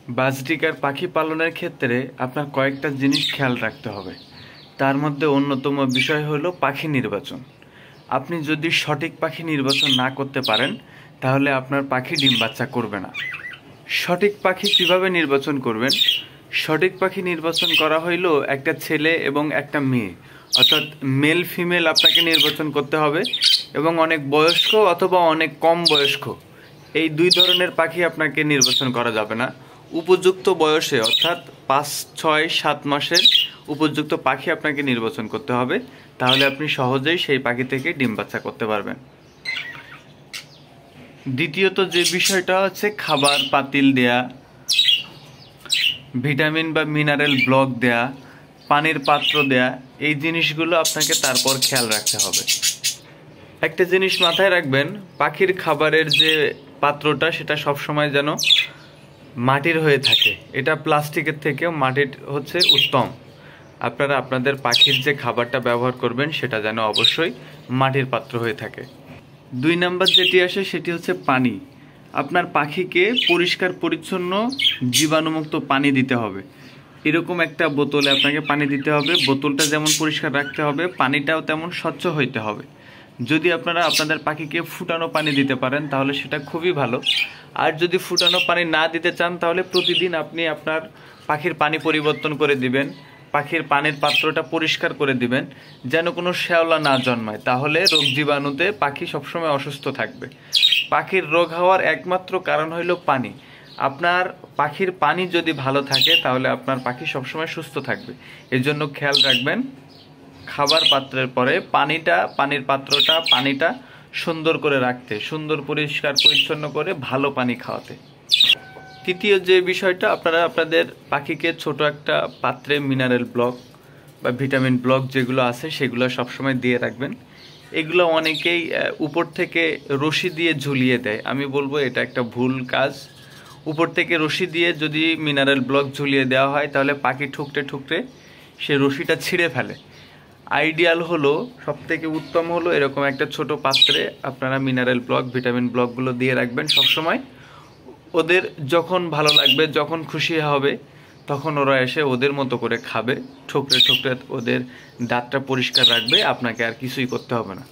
বাজরিকার পাখি পালনের ক্ষেত্রে আপনার কয়েকটা জিনিস খেয়াল রাখতে হবে। তার মধ্যে অন্যতম বিষয় হলো পাখি নির্বাচন। আপনি যদি সঠিক পাখি নির্বাচন না করতে পারেন তাহলে আপনার পাখি ডিম বাচ্চা করবে না। সঠিক পাখি কিভাবে নির্বাচন করবেন? সঠিক পাখি নির্বাচন করা হইল একটা ছেলে এবং একটা মেয়ে, অর্থাৎ মেল ফিমেল আপনাকে নির্বাচন করতে হবে, এবং অনেক বয়স্ক অথবা অনেক কম বয়স্ক, এই দুই ধরনের পাখি আপনাকে নির্বাচন করা যাবে না। উপযুক্ত বয়সে অর্থাৎ 5, 6, 7 মাসের উপযুক্ত পাখি আপনাকে নির্বাচন করতে হবে, তাহলে আপনি সহজেই সেই পাখি থেকে ডিম বাচ্চা করতে পারবেন। দ্বিতীয়ত যে বিষয়টা হচ্ছে খাবার পাতিল দেয়া, ভিটামিন বা মিনারেল ব্লক দেয়া, পানির পাত্র দেয়া, এই জিনিসগুলো আপনাকে তারপর খেয়াল রাখতে হবে। একটা জিনিস মাথায় রাখবেন, পাখির খাবারের যে পাত্রটা সেটা সবসময় যেন মাটির হয়ে থাকে। এটা প্লাস্টিকের থেকেও মাটির হচ্ছে উত্তম। আপনারা আপনাদের পাখির যে খাবারটা ব্যবহার করবেন সেটা যেন অবশ্যই মাটির পাত্র হয়ে থাকে। 2 নাম্বার যেটি আসে সেটি হচ্ছে পানি। আপনার পাখিকে পরিষ্কার পরিচ্ছন্ন জীবাণুমুক্ত পানি দিতে হবে। এরকম একটা বোতলে আপনাকে পানি দিতে হবে। বোতলটা যেমন পরিষ্কার রাখতে হবে, পানিটাও তেমন স্বচ্ছ হইতে হবে। যদি আপনারা আপনাদের পাখিকে ফুটানো পানি দিতে পারেন তাহলে সেটা খুবই ভালো। আর যদি ফুটানো পানি না দিতে চান তাহলে প্রতিদিন আপনি আপনার পাখির পানি পরিবর্তন করে দিবেন, পাখির পানির পাত্রটা পরিষ্কার করে দিবেন, যেন কোনো শ্যাওলা না জন্মায়। তাহলে রোগ জীবাণুতে পাখি সবসময় অসুস্থ থাকবে। পাখির রোগ হওয়ার একমাত্র কারণ হইল পানি। আপনার পাখির পানি যদি ভালো থাকে তাহলে আপনার পাখি সবসময় সুস্থ থাকবে। এজন্য খেয়াল রাখবেন খাবার পাত্রের পরে পানির পাত্রটা পানিটা সুন্দর করে রাখতে, সুন্দর পরিষ্কার পরিচ্ছন্ন করে ভালো পানি খাওয়াতে। তৃতীয় যে বিষয়টা, আপনারা আপনাদের পাখিকে ছোট একটা পাত্রে মিনারেল ব্লক বা ভিটামিন ব্লক যেগুলো আছে সেগুলো সবসময় দিয়ে রাখবেন। এগুলো অনেকেই উপর থেকে রশি দিয়ে ঝুলিয়ে দেয়। আমি বলবো এটা একটা ভুল কাজ। উপর থেকে রশি দিয়ে যদি মিনারেল ব্লক ঝুলিয়ে দেওয়া হয় তাহলে পাখি ঠুকরে ঠুকরে সে রশিটা ছিঁড়ে ফেলে। আইডিয়াল হলো, সবথেকে উত্তম হলো এরকম একটা ছোট পাত্রে আপনারা মিনারেল ব্লক ভিটামিন ব্লকগুলো দিয়ে রাখবেন সবসময়। ওদের যখন ভালো লাগবে, যখন খুশি হবে, তখন ওরা এসে ওদের মতো করে খাবে, ঠুকরে ঠুকরে ওদের দাঁতটা পরিষ্কার রাখবে, আপনাকে আর কিছুই করতে হবে না।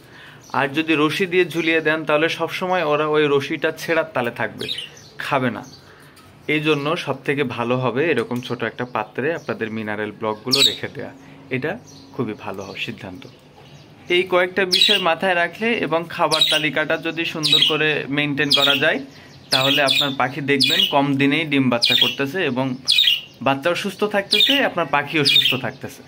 আর যদি রশি দিয়ে ঝুলিয়ে দেন তাহলে সবসময় ওরা ওই রশিটা ছেঁড়ার তালে থাকবে, খাবে না। এই জন্য সবথেকে ভালো হবে এরকম ছোট একটা পাত্রে আপনাদের মিনারেল ব্লকগুলো রেখে দেওয়া। এটা খুবই ভালো সিদ্ধান্ত। এই কয়েকটা বিষয় মাথায় রাখলে এবং খাবার তালিকাটা যদি সুন্দর করে মেনটেন করা যায় তাহলে আপনার পাখি দেখবেন কম দিনেই ডিম বাচ্চা করতেছে এবং বাচ্চাও সুস্থ থাকতেছে, আপনার পাখিও সুস্থ থাকতেছে।